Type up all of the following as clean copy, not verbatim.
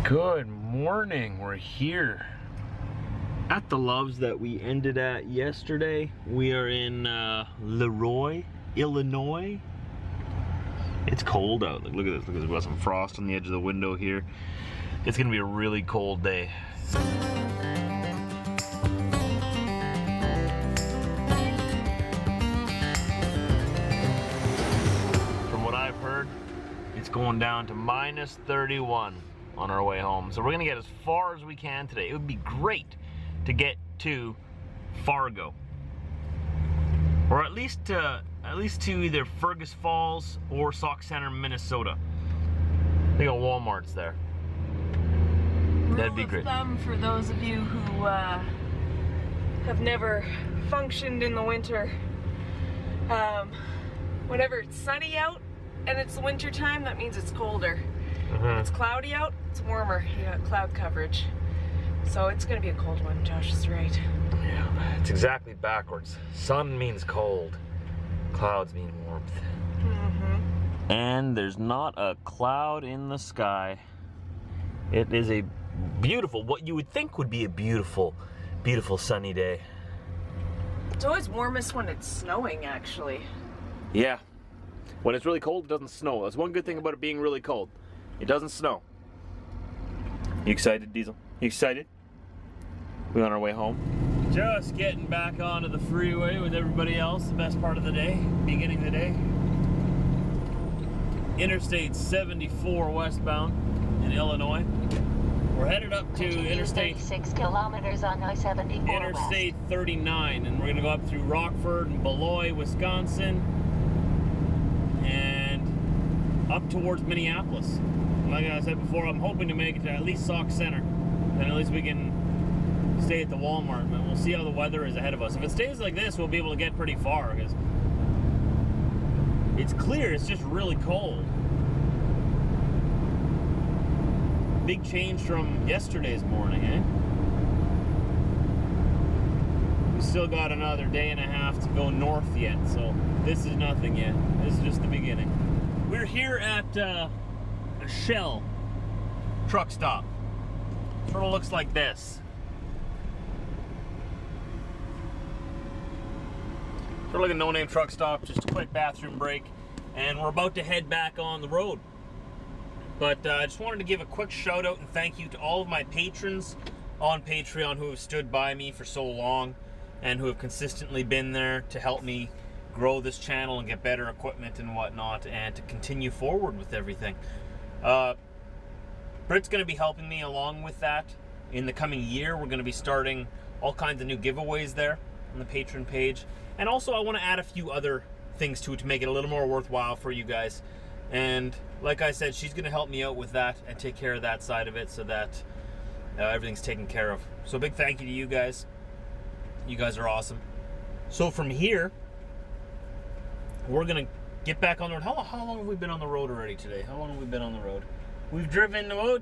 Good morning. We're here at the Loves that we ended at yesterday. We are in Leroy, Illinois. It's cold out. Look at this. Look at this. We've got some frost on the edge of the window here. It's gonna be a really cold day. From what I've heard, it's going down to minus 31 on our way home. So we're gonna get as far as we can today. It would be great to get to Fargo, or at least to either Fergus Falls or Sauk Centre, Minnesota. They got Walmart's there. That'd be great. Rule of thumb for those of you who have never functioned in the winter. Whenever it's sunny out and it's the winter time, that means it's colder. When it's cloudy out, it's warmer. You got cloud coverage. So it's gonna be a cold one. Josh is right. Yeah, it's exactly backwards. Sun means cold, clouds mean warmth. And there's not a cloud in the sky. It is a beautiful, what you would think would be a beautiful, beautiful sunny day. It's always warmest when it's snowing, actually. Yeah. When it's really cold, it doesn't snow. That's one good thing about it being really cold. It doesn't snow. You excited, Diesel? You excited? We on our way home? Just getting back onto the freeway with everybody else. The best part of the day, beginning of the day. Interstate 74 westbound in Illinois. We're headed up to Interstate 36 kilometers on I-74 Interstate 39, and we're gonna go up through Rockford and Beloit, Wisconsin, and up towards Minneapolis. Like I said before, I'm hoping to make it to at least Sauk Centre. Then at least we can stay at the Walmart, and we'll see how the weather is ahead of us. If it stays like this, we'll be able to get pretty far, because it's clear, it's just really cold. Big change from yesterday's morning, eh? We still got another day and a half to go north yet, so this is nothing yet. This is just the beginning. We're here at a Shell truck stop. Sort of looks like this. Sort of like a no-name truck stop, just a quick bathroom break, and we're about to head back on the road. But I just wanted to give a quick shout out and thank you to all of my patrons on Patreon who have stood by me for so long and who have consistently been there to help me grow this channel and get better equipment and whatnot, and to continue forward with everything. Britt's going to be helping me along with that. In the coming year, we're going to be starting all kinds of new giveaways there on the Patreon page. And also, I want to add a few other things to it to make it a little more worthwhile for you guys. And like I said, she's going to help me out with that and take care of that side of it so that everything's taken care of. So a big thank you to you guys. You guys are awesome. So from here, we're going to get back on the road. How long have we been on the road already today? How long have we been on the road? We've driven about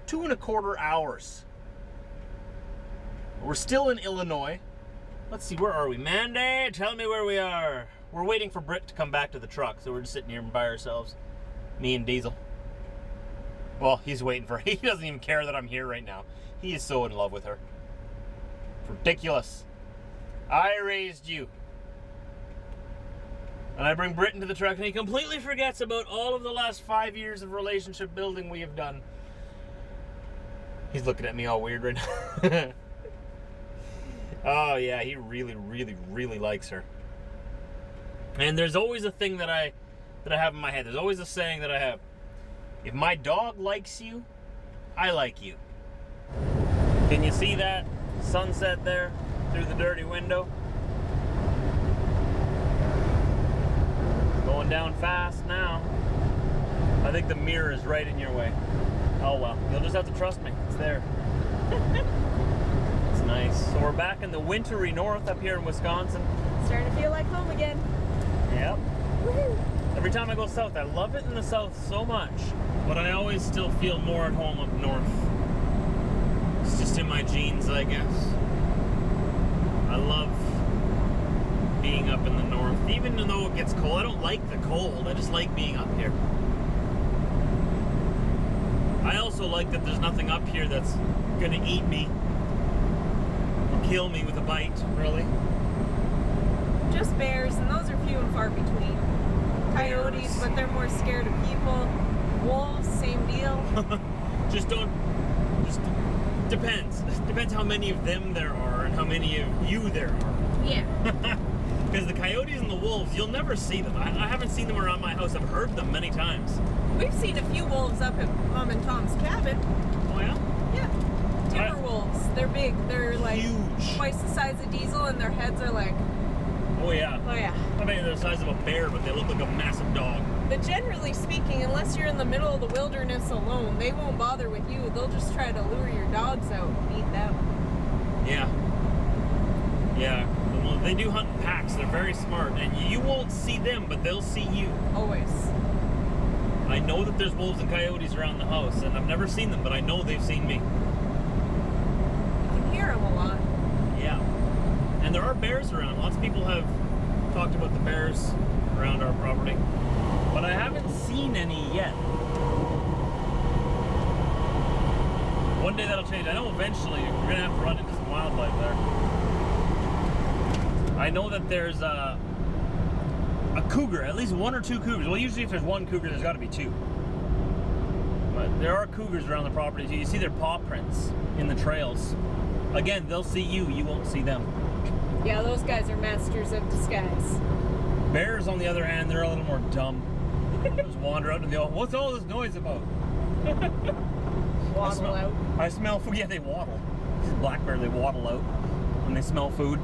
2.25 hours. We're still in Illinois. Let's see, where are we? Mandy, tell me where we are. We're waiting for Britt to come back to the truck, so we're just sitting here by ourselves. Me and Diesel. Well, he's waiting for her. He doesn't even care that I'm here right now. He is so in love with her. It's ridiculous. I raised you. And I bring Britt into the truck, and he completely forgets about all of the last 5 years of relationship building we have done. He's looking at me all weird right now. Oh yeah, he really, really, really likes her. And there's always a thing that I have in my head. There's always a saying that I have. If my dog likes you, I like you. Can you see that sunset there through the dirty window? Going down fast now. I think the mirror is right in your way. Oh well, you'll just have to trust me. It's there. It's nice. So we're back in the wintry north up here in Wisconsin. Starting to feel like home again. Yep. Woohoo! Every time I go south, I love it in the south so much, but I always still feel more at home up north. It's just in my genes, I guess. I love being up in the north. Even though it gets cold, I don't like the cold. I just like being up here. I also like that there's nothing up here that's gonna eat me or kill me with a bite, really. Just bears, and those are few and far between. Coyotes, but they're more scared of people. Wolves, same deal. Just depends. Depends how many of them there are and how many of you there are. Yeah. Because the coyotes and the wolves, you'll never see them. I haven't seen them around my house. I've heard them many times. We've seen a few wolves up at Mom and Tom's cabin. Oh yeah? Yeah. Timber wolves. They're big. They're like huge. Twice the size of Diesel, and their heads are like... Oh yeah. Oh yeah. I mean, they're the size of a bear, but they look like a massive dog. But generally speaking, unless you're in the middle of the wilderness alone, they won't bother with you. They'll just try to lure your dogs out and eat them. Yeah. Yeah. Well, they do hunt in packs. They're very smart. And you won't see them, but they'll see you. Always. I know that there's wolves and coyotes around the house, and I've never seen them, but I know they've seen me. You can hear them a lot. Yeah. And there are bears around. Lots of people have talked about the bears around our property, but I haven't seen any yet. One day that'll change. I know eventually we're gonna have to run into some wildlife there. I know that there's a cougar, at least one or two cougars. Well, usually if there's one cougar, there's got to be two. But there are cougars around the property. You see their paw prints in the trails. Again, they'll see you. You won't see them. Yeah, those guys are masters of disguise. Bears, on the other hand, they're a little more dumb. They'll just wander out and they'll, what's all this noise about? Waddle out. I smell food. Yeah, they waddle. These black bears, they waddle out when they smell food.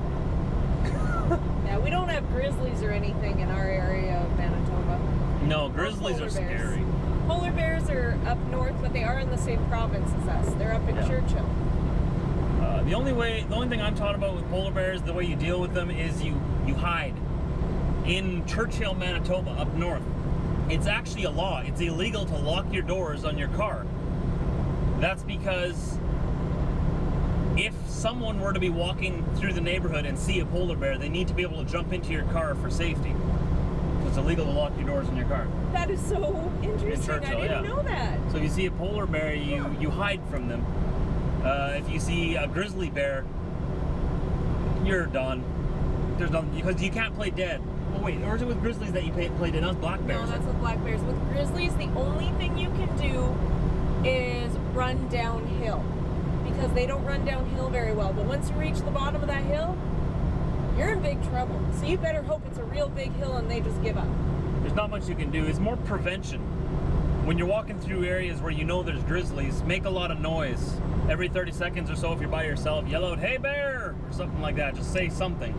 Yeah, we don't have grizzlies or anything in our area of Manitoba. No, grizzlies are scary. Polar bears are up north, but they are in the same province as us. They're up in Churchill. The only thing I'm taught about with polar bears, the way you deal with them is you hide. In Churchill, Manitoba, up north, it's actually a law. It's illegal to lock your doors on your car. That's because if someone were to be walking through the neighborhood and see a polar bear, they need to be able to jump into your car for safety. So it's illegal to lock your doors in your car. That is so interesting. In Churchill, I didn't know that. So if you see a polar bear, you hide from them. If you see a grizzly bear, you're done. There's nothing, because you can't play dead. Oh wait, or is it with grizzlies that you play dead? That's black bears. No, that's with black bears. With grizzlies, the only thing you can do is run downhill, because they don't run downhill very well. But once you reach the bottom of that hill, you're in big trouble. So you better hope it's a real big hill and they just give up. There's not much you can do. It's more prevention. When you're walking through areas where you know there's grizzlies, make a lot of noise. Every 30 seconds or so, if you're by yourself, yell out, "Hey bear!" or something like that. Just say something.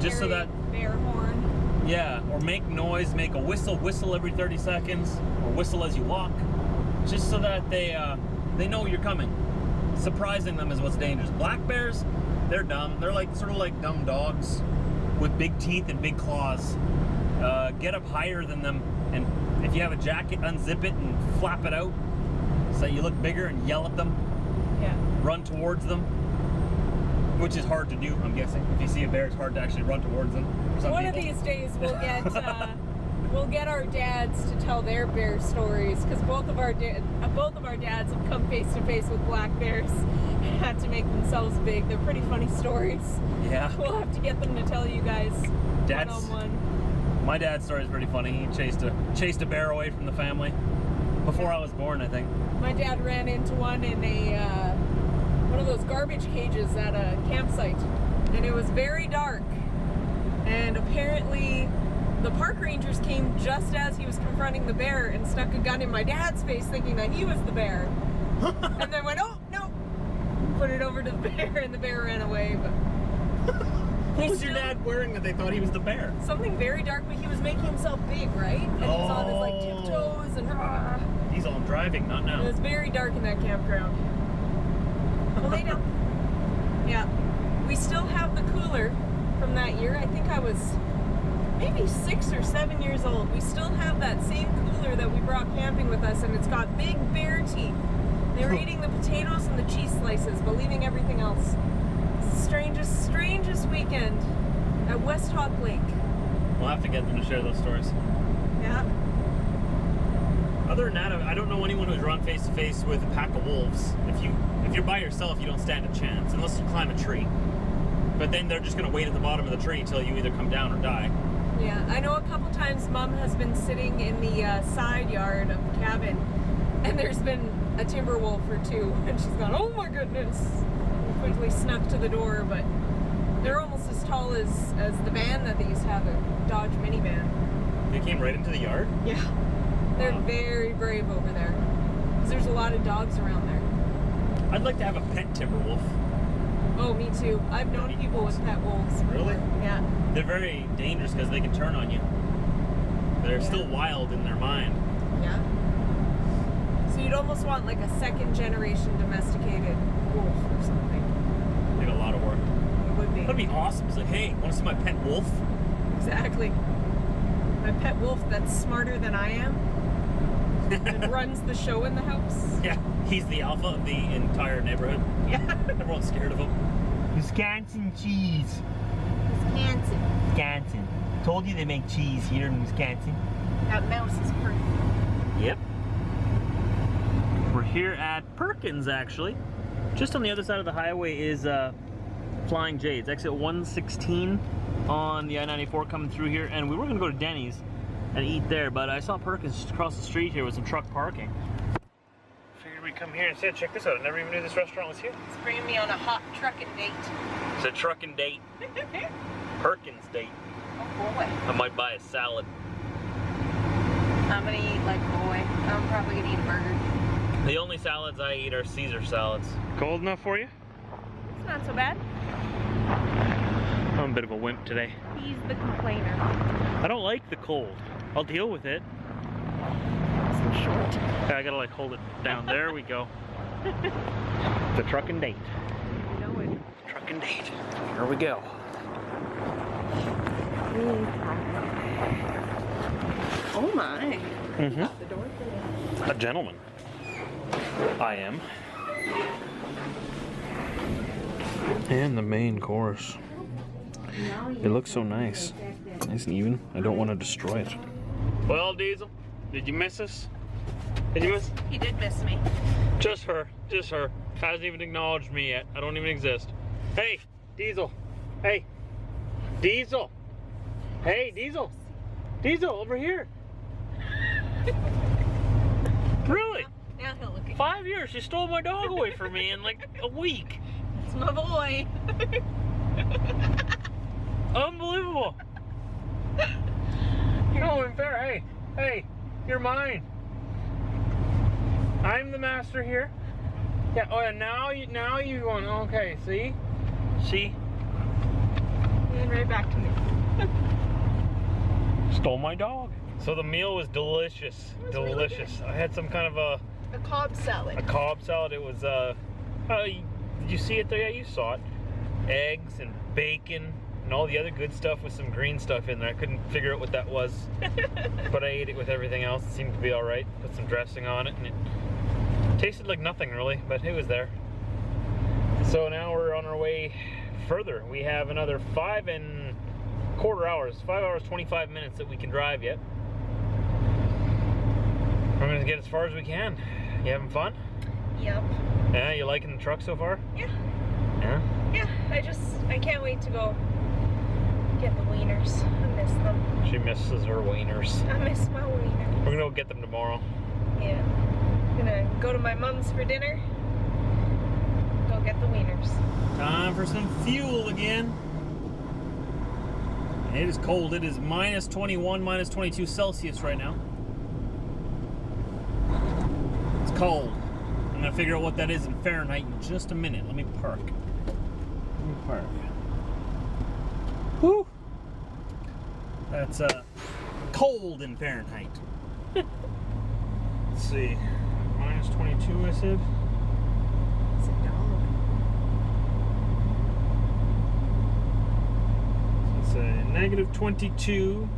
Just so that... Bear horn. Yeah, or make noise, make a whistle every 30 seconds, or whistle as you walk. Just so that they know you're coming. Surprising them is what's dangerous. Black bears, they're dumb. They're like sort of like dumb dogs with big teeth and big claws. Get up higher than them, and if you have a jacket, unzip it and flap it out so you look bigger and yell at them. Yeah. Run towards them, which is hard to do, I'm guessing. If you see a bear, it's hard to actually run towards them. One of these days we'll get our dads to tell their bear stories, because both of our dads have come face to face with black bears and had to make themselves big. They're pretty funny stories. Yeah. We'll have to get them to tell you guys one-on-one. My dad's story is pretty funny. He chased a bear away from the family before I was born, I think. My dad ran into one in one of those garbage cages at a campsite, and it was very dark, and apparently the park rangers came just as he was confronting the bear and stuck a gun in my dad's face thinking that he was the bear. And then went, "Oh, no!" Put it over to the bear, and the bear ran away. But what was your dad wearing that they thought he was the bear? Something very dark, but he was making himself big, right? And he was on his like tiptoes and... He's all driving, not now. It was very dark in that campground. Well, lay down. Yeah. We still have the cooler from that year. I think I was maybe 6 or 7 years old. We still have that same cooler that we brought camping with us, and it's got big bear teeth. They were eating the potatoes and the cheese slices, but leaving everything else. It's the strangest weekend at West Hawk Lake. We'll have to get them to share those stories. Yeah. Other than that, I don't know anyone who's run face to face with a pack of wolves. If you're by yourself, you don't stand a chance unless you climb a tree. But then they're just gonna wait at the bottom of the tree until you either come down or die. Yeah, I know a couple times Mom has been sitting in the side yard of the cabin, and there's been a timber wolf or two, and she's gone, oh my goodness, and quickly snuck to the door. But they're almost as tall as the van that they used to have, a Dodge minivan. They came right into the yard? Yeah. They're very brave over there, because there's a lot of dogs around there. I'd like to have a pet timber wolf. Oh, me too. I've known people with pet wolves. Really? Yeah. They're very dangerous because they can turn on you. They're still wild in their mind. Yeah. So you'd almost want like a second generation domesticated wolf or something. Take a lot of work. It would be. That'd be awesome. It's like, hey, want to see my pet wolf? Exactly. My pet wolf that's smarter than I am and runs the show in the house. Yeah, he's the alpha of the entire neighborhood. Yeah. Everyone's scared of him. Wisconsin cheese. Wisconsin. Wisconsin. Told you they make cheese here in Wisconsin. That mouse is perfect. Yep. We're here at Perkins, actually. Just on the other side of the highway is Flying J. It's exit 116 on the I-94 coming through here, and we were gonna go to Denny's and eat there, but I saw Perkins just across the street here with some truck parking. Figured we'd come here and say, check this out. I never even knew this restaurant was here. It's bringing me on a hot trucking date. It's a trucking date. Perkins date. Oh boy. I might buy a salad. I'm gonna eat like a boy. I'm probably gonna eat a burger. The only salads I eat are Caesar salads. Cold enough for you? It's not so bad. I'm a bit of a wimp today. He's the complainer. I don't like the cold. I'll deal with it. So short. Yeah, I gotta like hold it down. There we go. The trucking date. You know it. Trucking date. Here we go. Oh my. Mm-hmm. Got the door for me. A gentleman. I am. And the main course. It looks so nice. Nice and even. I don't want to destroy it. Well, Diesel, did you miss us? Did you miss? He did miss me. Just her. Just her. Hasn't even acknowledged me yet. I don't even exist. Hey, Diesel. Hey. Diesel. Hey, Diesel. Diesel, over here. Really? Now he'll look at 5 years. You stole my dog away from me in like a week. It's my boy. Unbelievable. No, unfair. Hey, hey, you're mine. I'm the master here. Yeah. Oh, yeah. Now you going? Okay. See. And right back to me. Stole my dog. So the meal was delicious. Delicious. Really, I had some kind of a Cobb salad. A Cobb salad. It was did you see it there? Yeah, you saw it. Eggs and bacon and all the other good stuff with some green stuff in there. I couldn't figure out what that was, but I ate it with everything else. It seemed to be all right. Put some dressing on it, and it tasted like nothing really, but it was there. So now we're on our way further. We have another 5.25 hours, 5 hours 25 minutes that we can drive yet. We're gonna get as far as we can. You having fun? Yep. Yeah, you liking the truck so far? Yeah. Yeah? Yeah, I can't wait to go get the wieners. I miss them. She misses her wieners. I miss my wiener. We're gonna go get them tomorrow. Yeah. I'm gonna go to my mom's for dinner. Go get the wieners. Time for some fuel again. It is cold. It is minus 21, minus 22 Celsius right now. It's cold. I'm gonna figure out what that is in Fahrenheit in just a minute. Let me park. Whew. That's cold in Fahrenheit. Let's see. Minus 22, I said. It's a dog. So it's a negative 22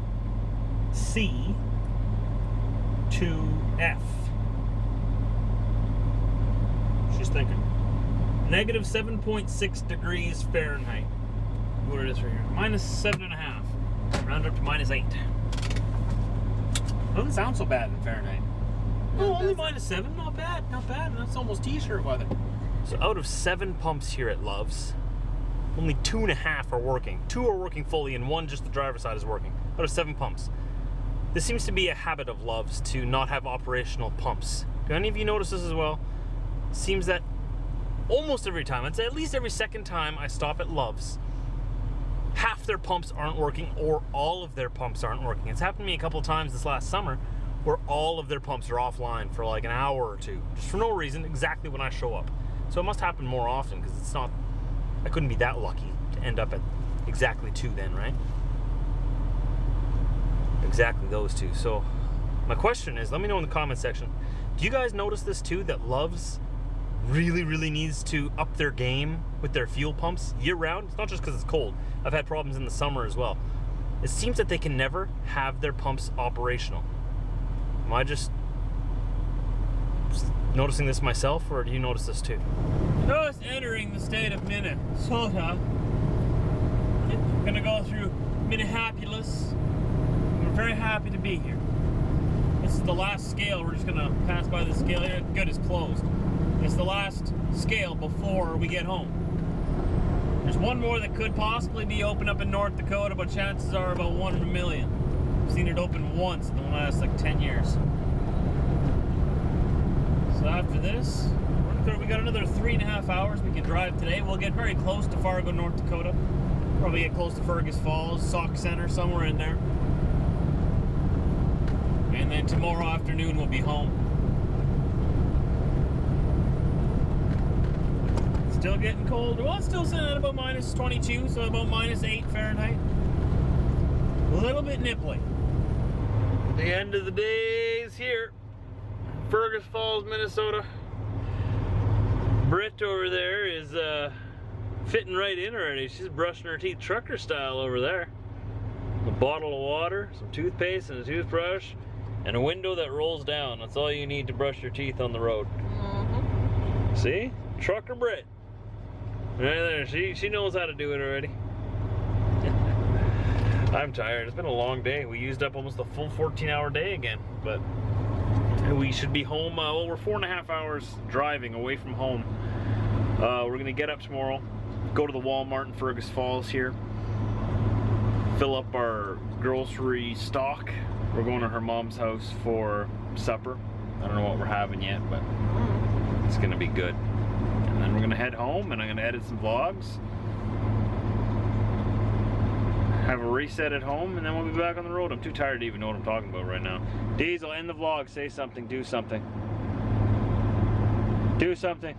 C to F. She's thinking. Negative 7.6 degrees Fahrenheit. What it is right here. Minus 7.5. Round up to minus 8. Doesn't sound so bad in Fahrenheit. Oh, only -7, not bad, not bad. That's almost t-shirt weather. So out of 7 pumps here at Love's, only 2.5 are working. 2 are working fully and 1, just the driver's side, is working. Out of 7 pumps. This seems to be a habit of Love's to not have operational pumps. Do any of you notice this as well? Seems that almost every time, I'd say at least every second time I stop at Love's, half their pumps aren't working or all of their pumps aren't working. It's happened to me a couple of times this last summer where all of their pumps are offline for like an hour or 2, just for no reason, exactly when I show up. So it must happen more often because it's not, I couldn't be that lucky to end up at exactly 2 then, right? Exactly those 2. So my question is, let me know in the comment section, do you guys notice this too, that Love's really needs to up their game with their fuel pumps year round? It's not just because it's cold. I've had problems in the summer as well. It seems that they can never have their pumps operational. Am I just noticing this myself, or do you notice this too? Just entering the state of Minnesota. We're gonna go through Minneapolis. We're very happy to be here. This is the last scale. We're just gonna pass by the scale here. Good, it's closed. It's the last scale before we get home. There's one more that could possibly be open up in North Dakota, but chances are about 1 in a million. I've seen it open once in the last like 10 years. So after this, we got another 3.5 hours we can drive today. We'll get very close to Fargo, North Dakota. Probably get close to Fergus Falls, Sauk Center, somewhere in there. And then tomorrow afternoon we'll be home. Still getting cold. Well, it's still sitting at about -22, so about -8 Fahrenheit. A little bit nipply. The end of the day is here. Fergus Falls, Minnesota. Britt over there is fitting right in already. She's brushing her teeth trucker style over there. A bottle of water, some toothpaste and a toothbrush, and a window that rolls down. That's all you need to brush your teeth on the road. Mm-hmm. See? Trucker Britt. Right there, she knows how to do it already. I'm tired. It's been a long day. We used up almost a full 14-hour day again, but we should be home. Well, we're 4.5 hours driving away from home. We're gonna get up tomorrow, go to the Walmart in Fergus Falls here, fill up our grocery stock. We're going to her mom's house for supper. I don't know what we're having yet, but it's gonna be good. And then we're gonna head home, and I'm gonna edit some vlogs, have a reset at home, and then we'll be back on the road. I'm too tired to even know what I'm talking about right now. Diesel, end the vlog. Say something. Do something. Do something.